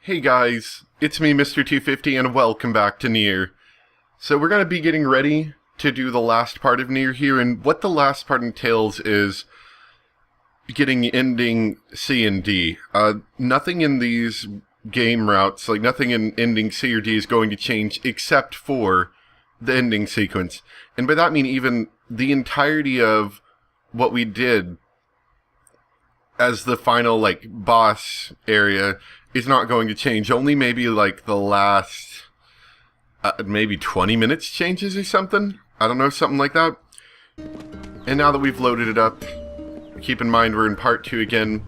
Hey guys, it's me, Mr. 250, and welcome back to Nier. So we're going to be getting ready to do the last part of Nier here, and what the last part entails is getting ending C and D. Nothing in these game routes, like nothing in ending C or D is going to change except for the ending sequence. And by that I mean even the entirety of what we did as the final, boss area is not going to change. Only maybe, the last, maybe 20 minutes changes or something? I don't know, something like that. And now that we've loaded it up, keep in mind we're in part 2 again,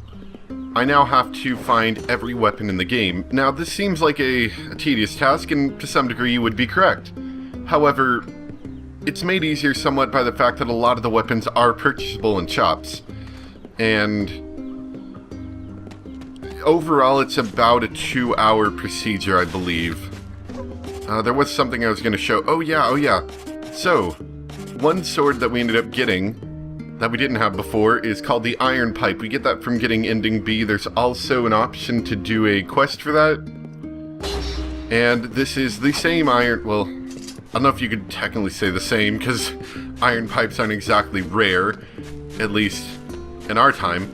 I now have to find every weapon in the game. Now, this seems like a tedious task, and to some degree you would be correct. However, it's made easier somewhat by the fact that a lot of the weapons are purchasable in shops. And overall, it's about a 2-hour procedure, I believe. There was something I was going to show. Oh yeah. So, one sword that we ended up getting that we didn't have before is called the Iron Pipe. We get that from getting ending B. There's also an option to do a quest for that. And this is the same iron... Well, I don't know if you could technically say the same, because iron pipes aren't exactly rare, at least in our time.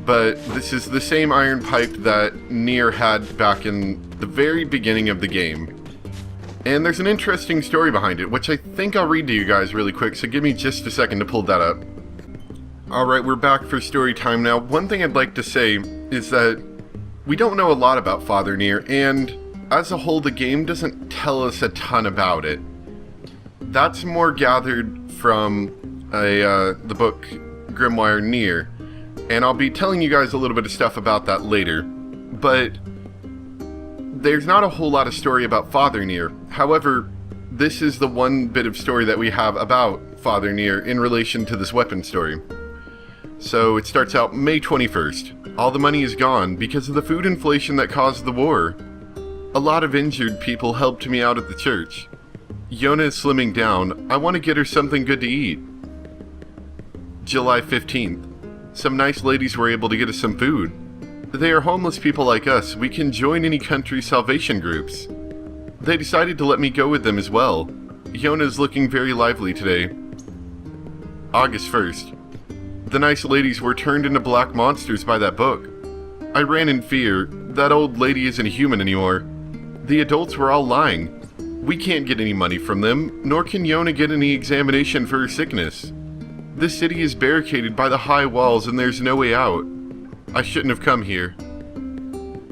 But this is the same iron pipe that Nier had back in the very beginning of the game. And there's an interesting story behind it, which I think I'll read to you guys really quick, so give me just a second to pull that up. Alright, we're back for story time now. One thing I'd like to say is that we don't know a lot about Father Nier, and as a whole the game doesn't tell us a ton about it. That's more gathered from the book Grimoire Nier. And I'll be telling you guys a little bit of stuff about that later. But there's not a whole lot of story about Father Nier. However, this is the one bit of story that we have about Father Nier in relation to this weapon story. So it starts out May 21st. All the money is gone because of the food inflation that caused the war. A lot of injured people helped me out at the church. Yona is slimming down. I want to get her something good to eat. July 15th. Some nice ladies were able to get us some food. They are homeless people like us. We can join any country's salvation groups. They decided to let me go with them as well. Yona is looking very lively today. August 1st. The nice ladies were turned into black monsters by that book. I ran in fear. That old lady isn't a human anymore. The adults were all lying. We can't get any money from them, nor can Yona get any examination for her sickness. This city is barricaded by the high walls and there's no way out. I shouldn't have come here.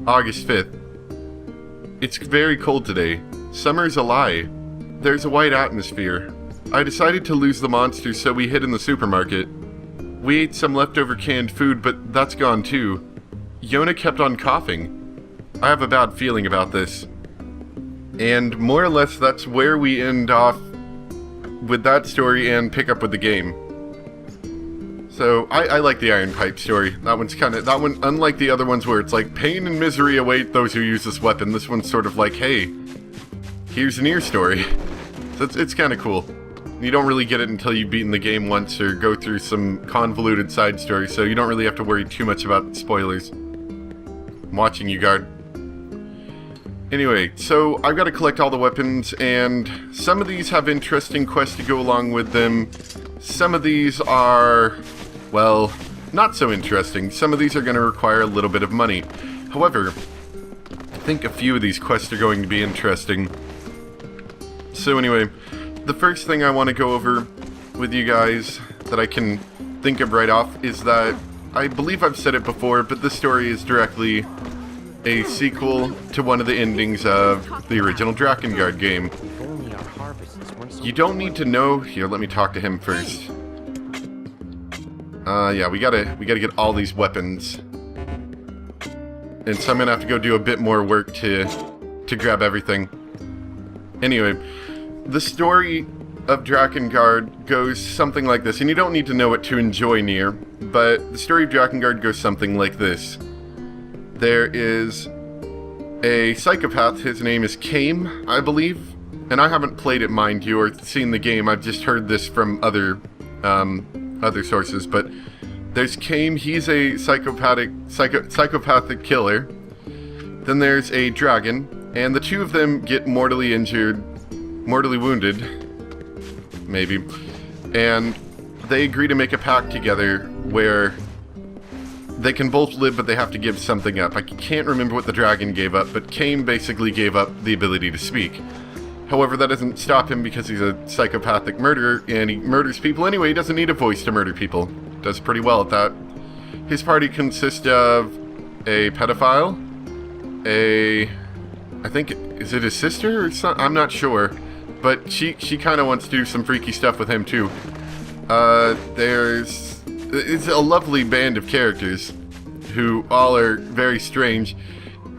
August 5th. It's very cold today. Summer's a lie. There's a white atmosphere. I decided to lose the monsters, so we hid in the supermarket. We ate some leftover canned food, but that's gone too. Yona kept on coughing. I have a bad feeling about this. And more or less that's where we end off with that story and pick up with the game. So, I like the Iron Pipe story. That one, unlike the other ones where it's like, pain and misery await those who use this weapon, this one's sort of like, hey, here's a Nier story. So it's kind of cool. You don't really get it until you've beaten the game once or go through some convoluted side story, so you don't really have to worry too much about spoilers. I'm watching you, guard. Anyway, so I've got to collect all the weapons, and some of these have interesting quests to go along with them. Some of these are, well, not so interesting. Some of these are going to require a little bit of money. However, I think a few of these quests are going to be interesting. So anyway, the first thing I want to go over with you guys that I can think of right off is that, I believe I've said it before, but this story is directly a sequel to one of the endings of the original Drakengard game. You don't need to know... Here, let me talk to him first. Yeah, we gotta get all these weapons. And so I'm gonna have to go do a bit more work to grab everything. Anyway, the story of Drakengard goes something like this, and you don't need to know it to enjoy Nier, but the story of Drakengard goes something like this. There is a psychopath, his name is Kame, I believe, and I haven't played it, mind you, or seen the game, I've just heard this from other sources, but there's Kame, he's a psychopathic killer, Then there's a dragon, and the two of them get mortally wounded, maybe, and they agree to make a pact together where they can both live, but they have to give something up. I can't remember what the dragon gave up, but Cain basically gave up the ability to speak. However, that doesn't stop him because he's a psychopathic murderer, and he murders people anyway. He doesn't need a voice to murder people. Does pretty well at that. His party consists of a pedophile, I think, is it his sister or something? I'm not sure. But she kind of wants to do some freaky stuff with him too. It's a lovely band of characters who all are very strange,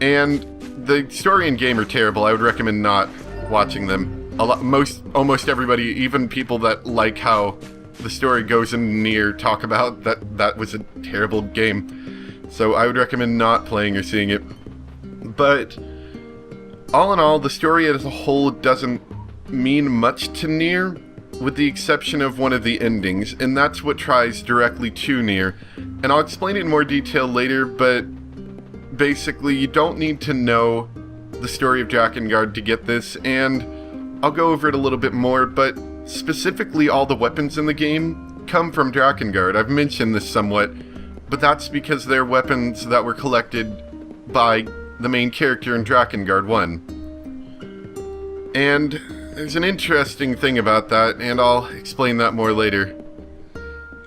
and the story and game are terrible. I would recommend not watching them. Almost everybody, even people that like how the story goes in Nier, talk about that was a terrible game. So I would recommend not playing or seeing it. But all in all, the story as a whole doesn't mean much to Nier, with the exception of one of the endings, and that's what ties directly to Nier. And I'll explain it in more detail later, but basically you don't need to know the story of Drakengard to get this, and I'll go over it a little bit more, but specifically all the weapons in the game come from Drakengard. I've mentioned this somewhat, but that's because they're weapons that were collected by the main character in Drakengard 1. And there's an interesting thing about that, and I'll explain that more later.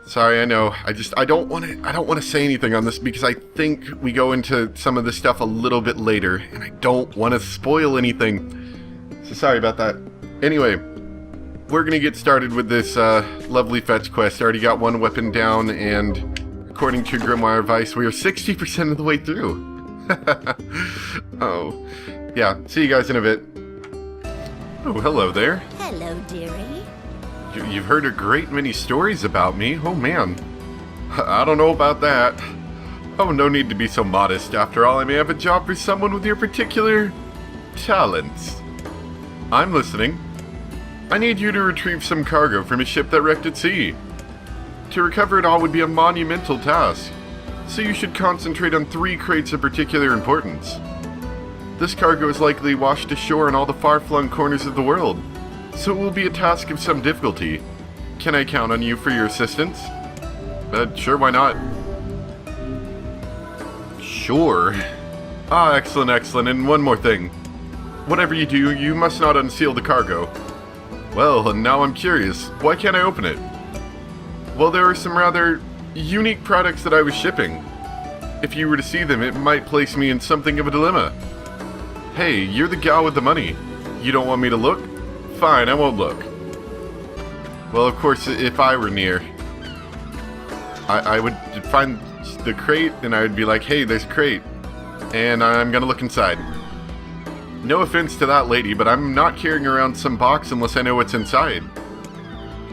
Sorry, I know. I don't want to say anything on this because I think we go into some of this stuff a little bit later, and I don't want to spoil anything. So sorry about that. Anyway, we're going to get started with this lovely fetch quest. I already got one weapon down, and according to Grimoire Vice, we are 60% of the way through. Oh. Yeah, see you guys in a bit. Oh, hello there. Hello, dearie. You've heard a great many stories about me. Oh, man. I don't know about that. Oh, no need to be so modest. After all, I may have a job for someone with your particular talents. I'm listening. I need you to retrieve some cargo from a ship that wrecked at sea. To recover it all would be a monumental task, so you should concentrate on 3 crates of particular importance. This cargo is likely washed ashore in all the far-flung corners of the world, so it will be a task of some difficulty. Can I count on you for your assistance? Sure, why not? Sure. Ah, excellent, and one more thing. Whatever you do, you must not unseal the cargo. Well, and now I'm curious, why can't I open it? Well, there are some rather unique products that I was shipping. If you were to see them, it might place me in something of a dilemma. Hey, you're the gal with the money. You don't want me to look? Fine, I won't look. Well, of course, if I were Nier, I would find the crate and I would be like, hey, there's a crate. And I'm gonna look inside. No offense to that lady, but I'm not carrying around some box unless I know what's inside.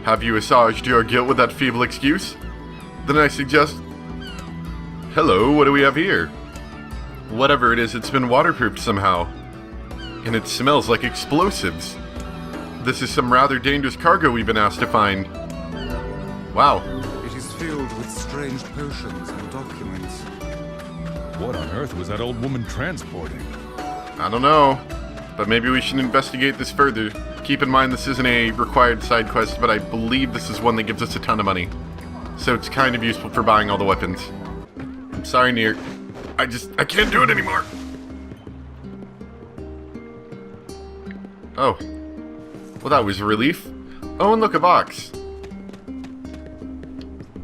Have you assuaged your guilt with that feeble excuse? Then I suggest... Hello, what do we have here? Whatever it is, it's been waterproofed somehow. And it smells like explosives. This is some rather dangerous cargo we've been asked to find. Wow. It is filled with strange potions and documents. What on earth was that old woman transporting? I don't know, but maybe we should investigate this further. Keep in mind this isn't a required side quest, but I believe this is one that gives us a ton of money. So it's kind of useful for buying all the weapons. I'm sorry, Nier. I can't do it anymore. Oh. Well, that was a relief. Oh, and look, a box.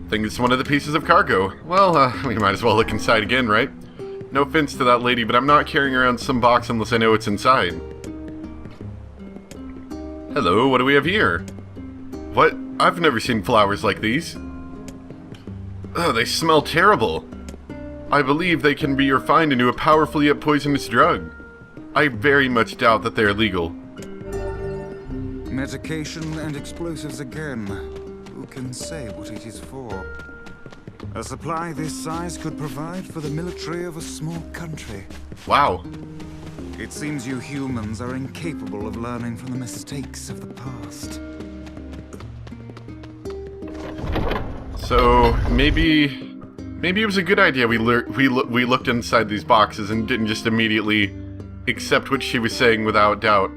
Think it's one of the pieces of cargo. Well, we might as well look inside again, right? No offense to that lady, but I'm not carrying around some box unless I know what's inside. Hello, what do we have here? What? I've never seen flowers like these. Oh, they smell terrible. I believe they can be refined into a powerful yet poisonous drug. I very much doubt that they are legal. Medication and explosives again. Who can say what it is for? A supply this size could provide for the military of a small country. Wow. It seems you humans are incapable of learning from the mistakes of the past. So, maybe Maybe it was a good idea we looked inside these boxes and didn't just immediately accept what she was saying without doubt.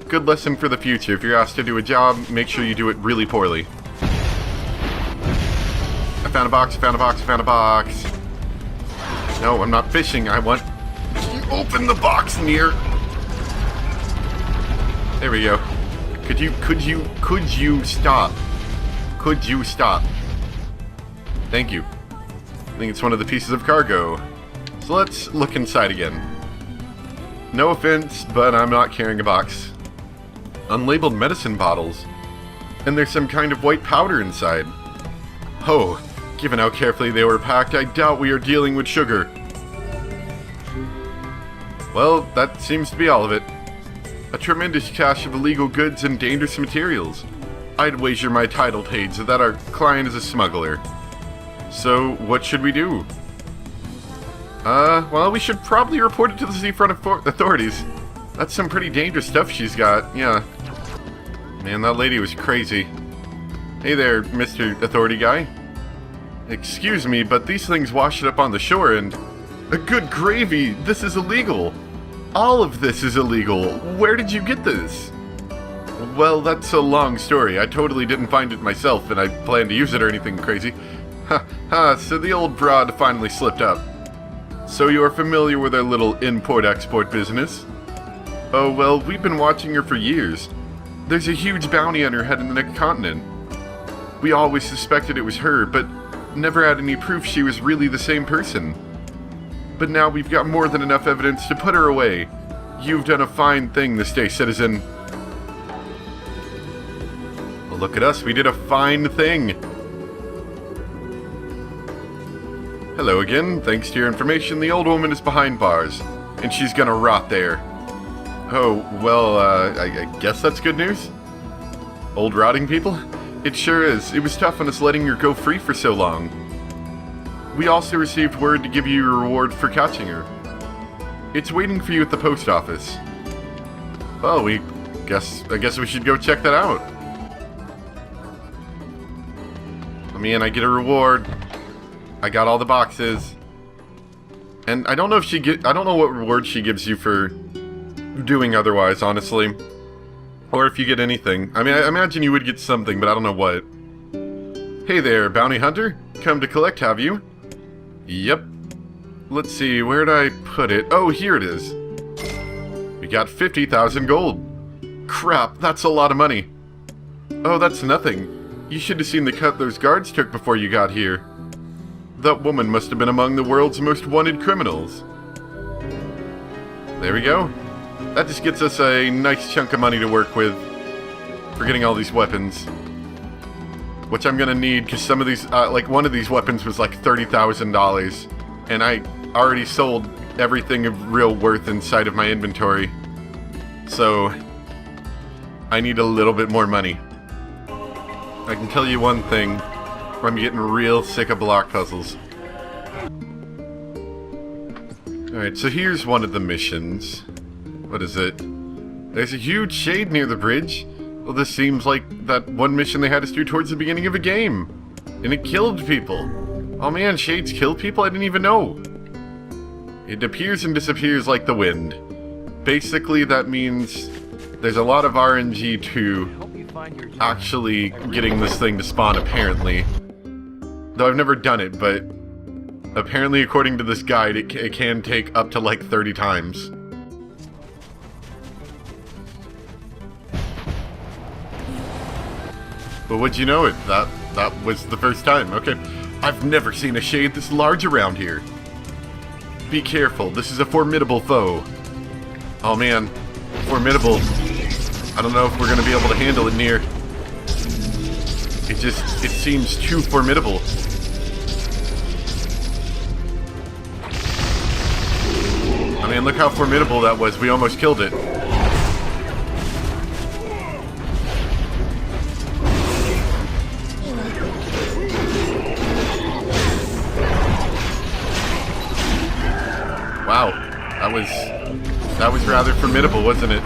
Good lesson for the future. If you're asked to do a job, make sure you do it really poorly. I found a box, I found a box, I found a box. No, I'm not fishing. I want... Open the box, Nier. There we go. Could you stop? Could you stop? Thank you. I think it's one of the pieces of cargo. So let's look inside again. No offense, but I'm not carrying a box. Unlabeled medicine bottles. And there's some kind of white powder inside. Oh, given how carefully they were packed, I doubt we are dealing with sugar. Well, that seems to be all of it. A tremendous cache of illegal goods and dangerous materials. I'd wager my title page that our client is a smuggler. So, what should we do? Well, we should probably report it to the seafront authorities. That's some pretty dangerous stuff she's got, yeah. Man, that lady was crazy. Hey there, Mr. Authority Guy. Excuse me, but these things wash it up on the shore and... Good gravy, this is illegal. All of this is illegal. Where did you get this? Well, that's a long story. I totally didn't find it myself, and I plan to use it or anything crazy. Ha ha, so the old broad finally slipped up. So you're familiar with our little import-export business? Oh, well, we've been watching her for years. There's a huge bounty on her head in the next continent. We always suspected it was her, but never had any proof she was really the same person. But now we've got more than enough evidence to put her away. You've done a fine thing this day, citizen. Well, look at us, we did a fine thing. Hello again, thanks to your information, the old woman is behind bars, and she's gonna rot there. Oh, well, I guess that's good news? Old rotting people? It sure is. It was tough on us letting her go free for so long. We also received word to give you a reward for catching her. It's waiting for you at the post office. Well, I guess we should go check that out. I mean, I get a reward. I got all the boxes. And I don't know if I don't know what reward she gives you for doing otherwise, honestly. Or if you get anything. I mean, I imagine you would get something, but I don't know what. Hey there, bounty hunter. Come to collect, have you? Yep. Let's see, where'd I put it? Oh, here it is. We got 50,000 gold. Crap, that's a lot of money. Oh, that's nothing. You should have seen the cut those guards took before you got here. That woman must have been among the world's most wanted criminals. There we go. That just gets us a nice chunk of money to work with for getting all these weapons. Which I'm gonna need, because some of these, like one of these weapons was like $30,000. And I already sold everything of real worth inside of my inventory. So, I need a little bit more money. I can tell you one thing, I'm getting real sick of block puzzles. Alright, so here's one of the missions. What is it? There's a huge shade near the bridge. Well, this seems like that one mission they had us do towards the beginning of a game. And it killed people. Oh man, shades kill people? I didn't even know. It appears and disappears like the wind. Basically, that means there's a lot of RNG to actually getting this thing to spawn, apparently. Though I've never done it, but apparently according to this guide, it can take up to like 30 times. But would you know it? That was the first time. Okay. I've never seen a shade this large around here. Be careful. This is a formidable foe. Oh man. Formidable. I don't know if we're going to be able to handle it, Nier. It seems too formidable. I mean, look how formidable that was. We almost killed it. Wow, that was rather formidable, wasn't it?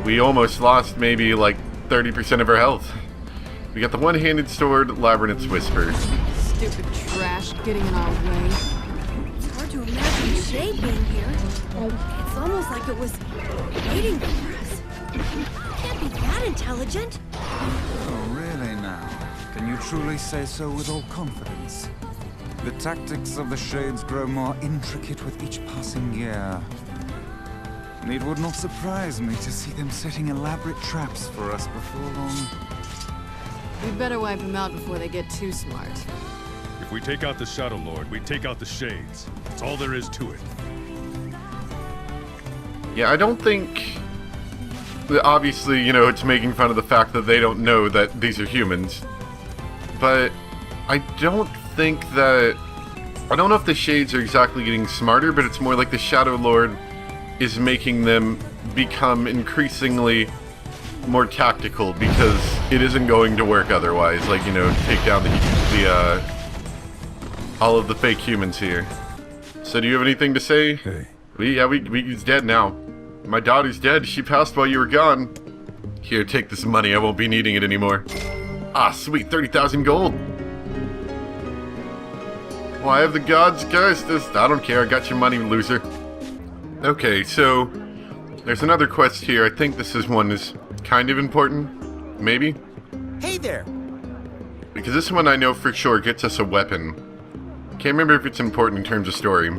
We almost lost maybe like 30% of our health. We got the one-handed sword, Labyrinth's Whisper. stupid trash getting in our way. It's hard to imagine Shade being here. It's almost like it was waiting for us. It can't be that intelligent. Oh, really now? Can you truly say so with all confidence? The tactics of the Shades grow more intricate with each passing year. And it would not surprise me to see them setting elaborate traps for us before long. We'd better wipe them out before they get too smart. If we take out the Shadow Lord, we take out the Shades. That's all there is to it. Yeah, I don't think... Obviously, you know, it's making fun of the fact that they don't know that these are humans. But I don't think that... I don't know if the Shades are exactly getting smarter, but it's more like the Shadow Lord is making them become increasingly more tactical, because it isn't going to work otherwise. Like, you know, take down all of the fake humans here. So do you have anything to say? Hey. He's dead now. My daughter's dead. She passed while you were gone. Here, take this money. I won't be needing it anymore. Ah, sweet. 30,000 gold. Well, I have the gods' curse. I don't care. I got your money, loser. Okay, so there's another quest here. I think this is one that's kind of important. Maybe? Hey there! Because this one I know for sure gets us a weapon. Can't remember if it's important in terms of story.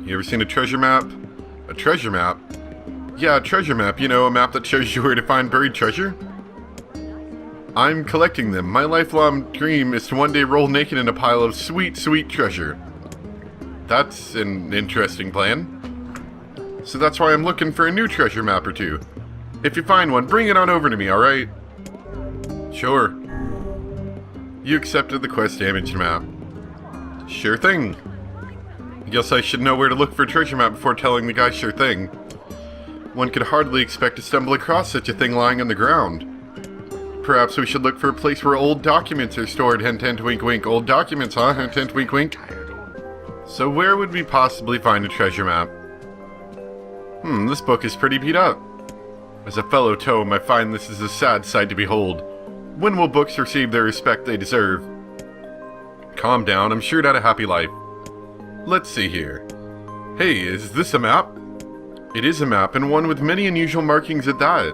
You ever seen a treasure map? A treasure map? Yeah, a treasure map. You know, a map that shows you where to find buried treasure? I'm collecting them. My lifelong dream is to one day roll naked in a pile of sweet, sweet treasure. That's an interesting plan. So that's why I'm looking for a new treasure map or two. If you find one, bring it on over to me, alright? Sure. You accepted the quest damage map. Sure thing. Guess I should know where to look for a treasure map before telling the guy sure thing. One could hardly expect to stumble across such a thing lying on the ground. Perhaps we should look for a place where old documents are stored. Hint, hint, wink, wink. Old documents, huh? Hint, hint, wink, wink. So where would we possibly find a treasure map? This book is pretty beat up. As a fellow tome, I find this is a sad sight to behold. When will books receive the respect they deserve? Calm down, I'm sure it had a happy life. Let's see here. Hey, is this a map? It is a map, and one with many unusual markings at that.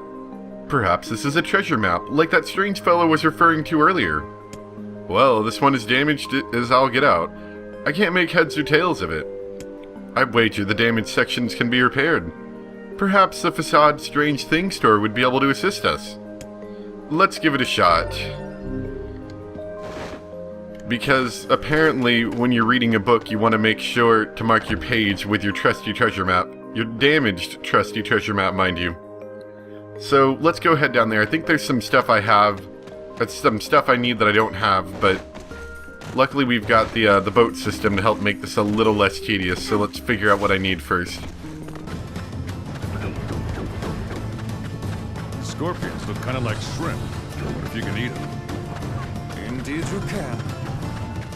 Perhaps this is a treasure map, like that strange fellow was referring to earlier. Well, this one is damaged as I'll get out. I can't make heads or tails of it. I wager the damaged sections can be repaired. Perhaps the Facade Strange Thing store would be able to assist us. Let's give it a shot. Because apparently when you're reading a book, you want to make sure to mark your page with your trusty treasure map. Your damaged trusty treasure map, mind you. So let's go head down there. I think there's some stuff I have. That's some stuff I need that I don't have, but luckily we've got the boat system to help make this a little less tedious, so let's figure out what I need first. Scorpions look kind of like shrimp. What if you can eat them? Indeed you can.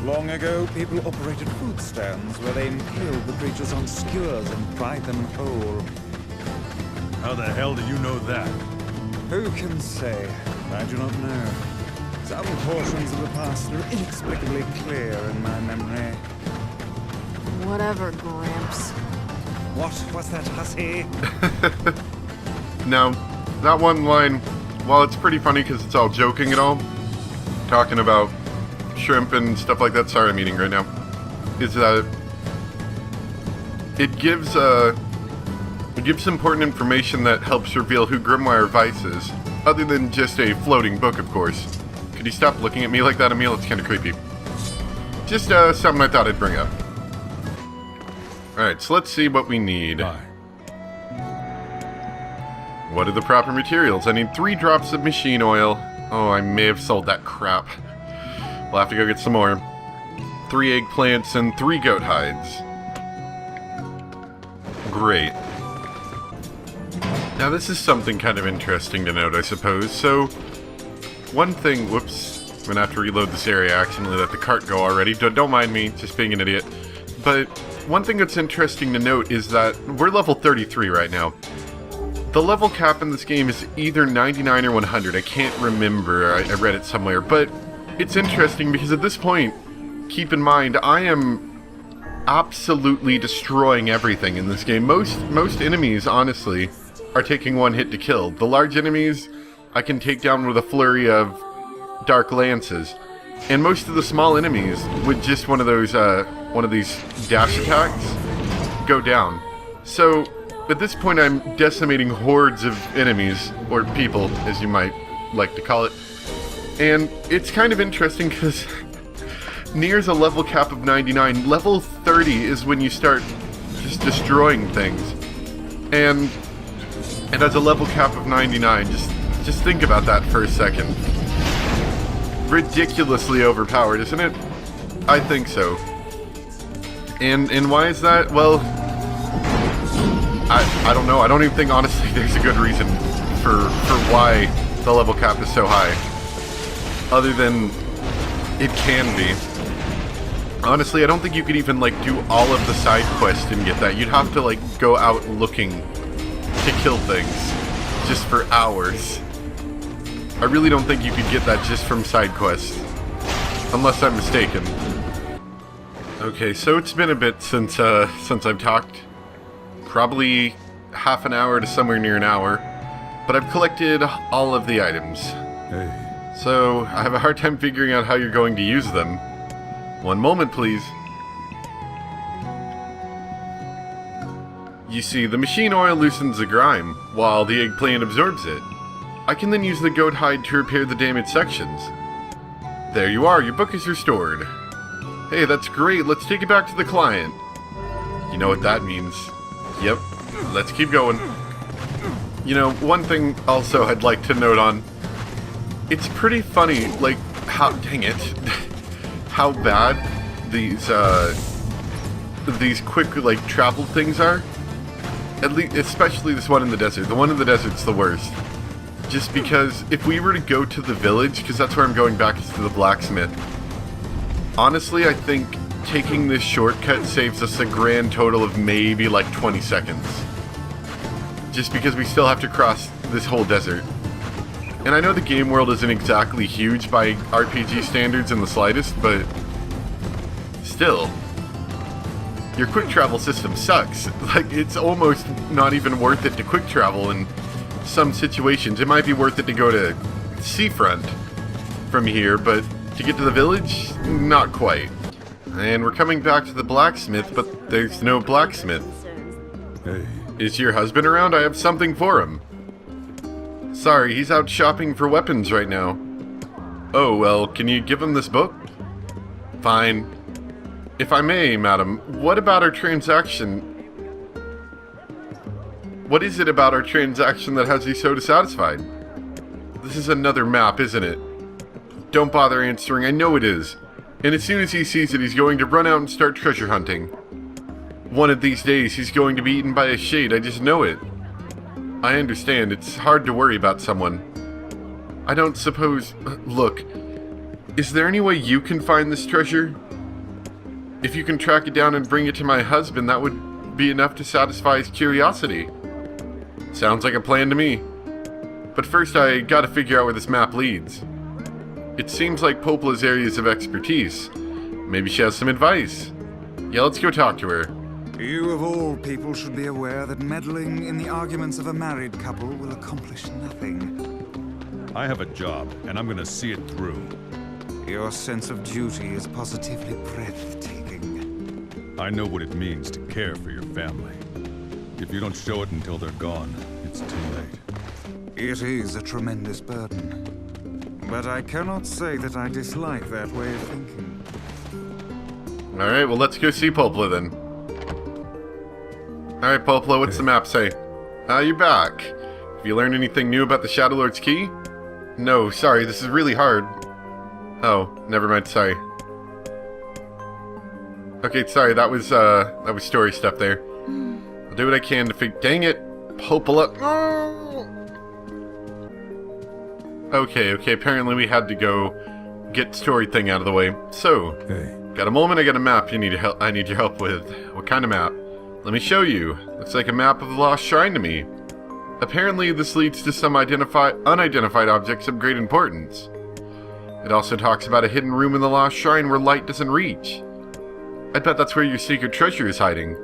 Long ago, people operated food stands where they impaled the creatures on skewers and fried them whole. How the hell do you know that? Who can say? I do not know. Some portions of the past are inexplicably clear in my memory. Whatever, Gramps. What was that, hussy? Now, that one line, while it's pretty funny because it's all joking and all, talking about shrimp and stuff like that, sorry I'm eating right now, is that it gives important information that helps reveal who Grimoire Vice is, other than just a floating book, of course. Could you stop looking at me like that, Emil? It's kind of creepy. Just something I thought I'd bring up. Alright, so let's see what we need. Bye. What are the proper materials? I need 3 drops of machine oil. Oh, I may have sold that crap. We'll have to go get some more. 3 eggplants and 3 goat hides. Great. Now this is something kind of interesting to note, I suppose. So, one thing... Whoops. I'm gonna have to reload this area. I accidentally let the cart go already. Don't mind me, just being an idiot. But one thing that's interesting to note is that we're level 33 right now. The level cap in this game is either 99 or 100. I can't remember. I read it somewhere. But it's interesting because at this point, keep in mind, I am absolutely destroying everything in this game. Most enemies, honestly, are taking one hit to kill. The large enemies, I can take down with a flurry of dark lances. And most of the small enemies, with just one of these dash attacks, go down. So, at this point I'm decimating hordes of enemies, or people, as you might like to call it. And it's kind of interesting because Nier's a level cap of 99. Level 30 is when you start just destroying things. And it has a level cap of 99. Just think about that for a second. Ridiculously overpowered, isn't it? I think so. And why is that? Well, I don't know. I don't even think, honestly, there's a good reason for why the level cap is so high. Other than it can be. Honestly, I don't think you could even, like, do all of the side quests and get that. You'd have to, like, go out looking to kill things just for hours. I really don't think you could get that just from side quests. Unless I'm mistaken. Okay, so it's been a bit since I've talked. Probably half an hour to somewhere near an hour. But I've collected all of the items. Hey. So, I have a hard time figuring out how you're going to use them. One moment, please. You see, the machine oil loosens the grime, while the eggplant absorbs it. I can then use the goat hide to repair the damaged sections. There you are, your book is restored. Hey, that's great, let's take it back to the client. You know what that means. Yep, let's keep going. You know, one thing also I'd like to note on. It's pretty funny, like, how, dang it, how bad these quick, like, travel things are. At least, especially this one in the desert. The one in the desert's the worst. Just because if we were to go to the village, because that's where I'm going back to the blacksmith. Honestly, I think taking this shortcut saves us a grand total of maybe like 20 seconds. Just because we still have to cross this whole desert. And I know the game world isn't exactly huge by RPG standards in the slightest, but still, your quick travel system sucks. Like, it's almost not even worth it to quick travel in some situations. It might be worth it to go to Seafront from here, but to get to the village, not quite. And we're coming back to the blacksmith, but there's no blacksmith. Hey. Is your husband around? I have something for him. Sorry, he's out shopping for weapons right now. Oh, well, can you give him this book? Fine. If I may, madam, what about our transaction? What is it about our transaction that has you so dissatisfied? This is another map, isn't it? Don't bother answering, I know it is. And as soon as he sees it, he's going to run out and start treasure hunting. One of these days, he's going to be eaten by a shade, I just know it. I understand, it's hard to worry about someone. I don't suppose... Look, is there any way you can find this treasure? If you can track it down and bring it to my husband, that would be enough to satisfy his curiosity. Sounds like a plan to me. But first I gotta figure out where this map leads. It seems like Popla's areas of expertise. Maybe she has some advice. Yeah, let's go talk to her. You of all people should be aware that meddling in the arguments of a married couple will accomplish nothing. I have a job, and I'm gonna see it through. Your sense of duty is positively breathtaking. I know what it means to care for your family. If you don't show it until they're gone, it's too late. It is a tremendous burden. But I cannot say that I dislike that way of thinking. Alright, well let's go see Popla then. Alright Popla, what's the map say? You're back. Have you learned anything new about the Shadow Lord's key? No, sorry, this is really hard. Oh, never mind, sorry. Okay, sorry, that was story stuff there. I'll do what I can to dang it! Popla. Okay, apparently we had to go get story thing out of the way. So, Hey. got a moment, I got a map I need your help with. What kind of map? Let me show you. Looks like a map of the Lost Shrine to me. Apparently this leads to some unidentified objects of great importance. It also talks about a hidden room in the Lost Shrine where light doesn't reach. I bet that's where your secret treasure is hiding.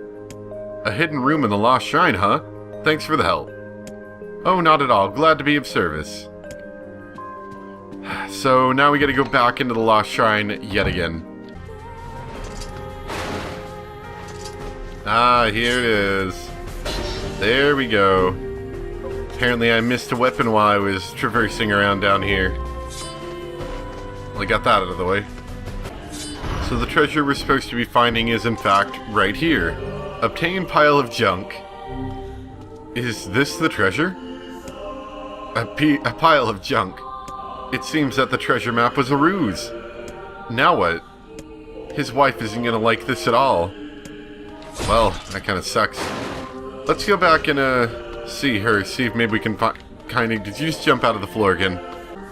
A hidden room in the Lost Shrine, huh? Thanks for the help. Oh, not at all. Glad to be of service. So now we gotta go back into the Lost Shrine yet again. Ah, here it is. There we go. Apparently I missed a weapon while I was traversing around down here. Well, I got that out of the way. So the treasure we're supposed to be finding is in fact right here. Obtain pile of junk. Is this the treasure? A pile of junk. It seems that the treasure map was a ruse. Now what? His wife isn't gonna like this at all. Well, that kinda sucks. Let's go back and see her, see if maybe we can find... Did you just jump out of the floor again?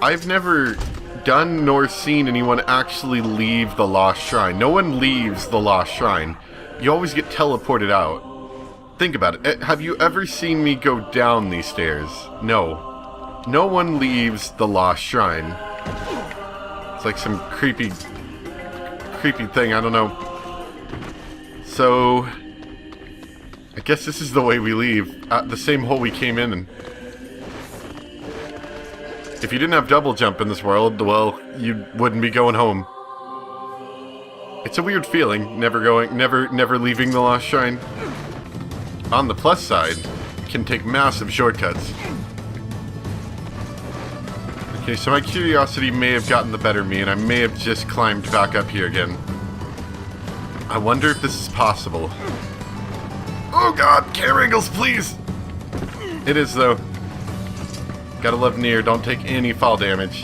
I've never done nor seen anyone actually leave the Lost Shrine. No one leaves the Lost Shrine. You always get teleported out. Think about it. Have you ever seen me go down these stairs? No. No one leaves the Lost Shrine. It's like some creepy thing, I don't know. So, I guess this is the way we leave. The same hole we came in. If you didn't have double jump in this world, well, you wouldn't be going home. It's a weird feeling, never leaving the Lost Shrine. On the plus side, you can take massive shortcuts. Okay, so my curiosity may have gotten the better of me, and I may have just climbed back up here again. I wonder if this is possible. Oh god, camera angles, please! It is, though. Gotta love Nier, don't take any fall damage.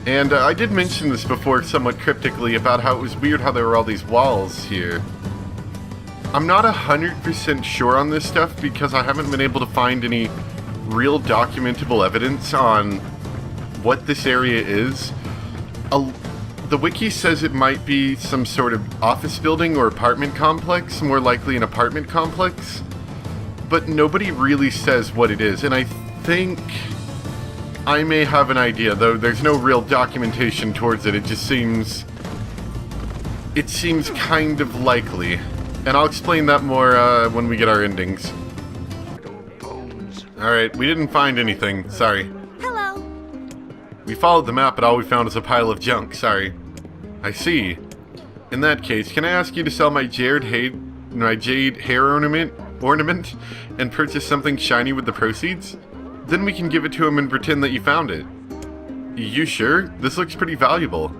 And I did mention this before somewhat cryptically about how it was weird how there were all these walls here. I'm not 100% sure on this stuff because I haven't been able to find any real documentable evidence on what this area is. The wiki says it might be some sort of office building or apartment complex, more likely an apartment complex, but nobody really says what it is, and I think I may have an idea, though there's no real documentation towards it. It just seems kind of likely, and I'll explain that more when we get our endings. Alright, we didn't find anything. Sorry. Hello. We followed the map, but all we found is a pile of junk. Sorry. I see. In that case, can I ask you to sell my jade hair ornament and purchase something shiny with the proceeds? Then we can give it to him and pretend that you found it. You sure? This looks pretty valuable.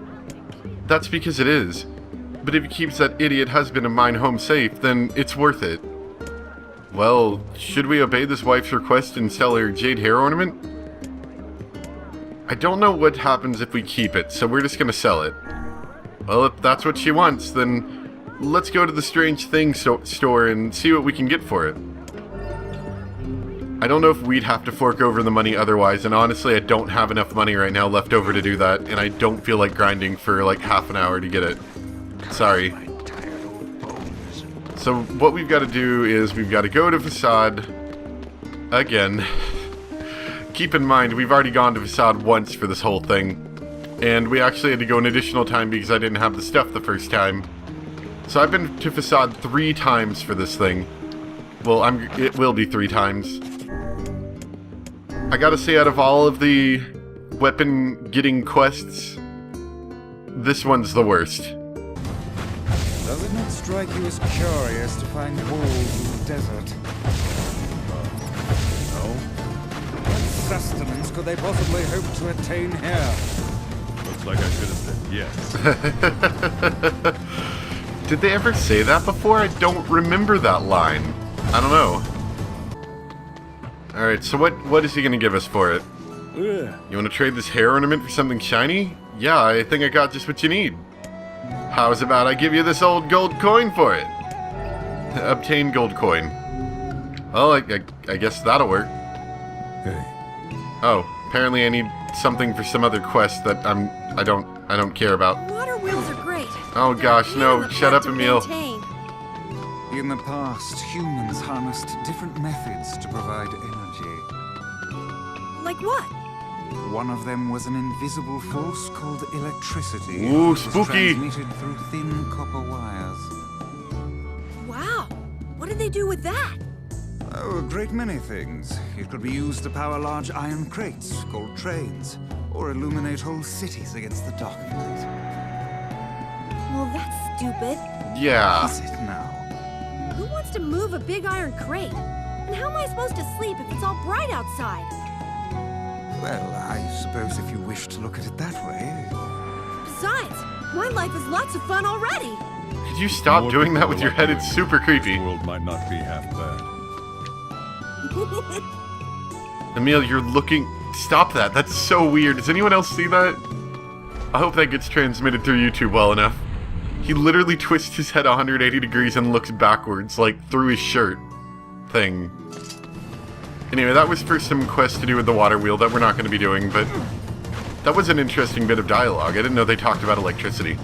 That's because it is. But if he keeps that idiot husband of mine home safe, then it's worth it. Well, should we obey this wife's request and sell her jade hair ornament? I don't know what happens if we keep it, so we're just gonna sell it. Well, if that's what she wants, then let's go to the Strange Things store and see what we can get for it. I don't know if we'd have to fork over the money otherwise, and honestly I don't have enough money right now left over to do that, and I don't feel like grinding for like half an hour to get it. Sorry. So what we've got to do is we've got to go to Facade again. Keep in mind, we've already gone to Facade once for this whole thing. And we actually had to go an additional time because I didn't have the stuff the first time. So I've been to Facade 3 times for this thing. Well, it will be 3 times. I gotta say, out of all of the weapon-getting quests, this one's the worst. Does it not strike you as curious to find gold in the desert? No. What sustenance could they possibly hope to attain here? Looks like I should have said yes. Did they ever say that before? I don't remember that line. I don't know. Alright, so what is he gonna give us for it? You wanna trade this hair ornament for something shiny? Yeah, I think I got just what you need. How's about I give you this old gold coin for it? Obtain gold coin. Well, I guess that'll work. Hey. Oh, apparently I need something for some other quest that I don't care about. Water wheels are great. Oh gosh, no, shut up, Emil. In the past, humans harnessed different methods to provide energy. Like what? One of them was an invisible force called electricity. Ooh, It was spooky. transmitted through thin copper wires. Wow. What did they do with that? Oh, a great many things. It could be used to power large iron crates, called trains, or illuminate whole cities against the dark of night. Well, that's stupid. Yeah. Is it now? Who wants to move a big iron crate? And how am I supposed to sleep if it's all bright outside? Well, I suppose if you wish to look at it that way. Besides, my life is lots of fun already. Could you stop More doing that people with are your like head? doing It's it. super creepy. This world might not be half bad. Emil, you're looking... Stop that. That's so weird. Does anyone else see that? I hope that gets transmitted through YouTube well enough. He literally twists his head 180 degrees and looks backwards, like through his shirt thing. Anyway, that was for some quest to do with the water wheel that we're not going to be doing, but that was an interesting bit of dialogue. I didn't know they talked about electricity.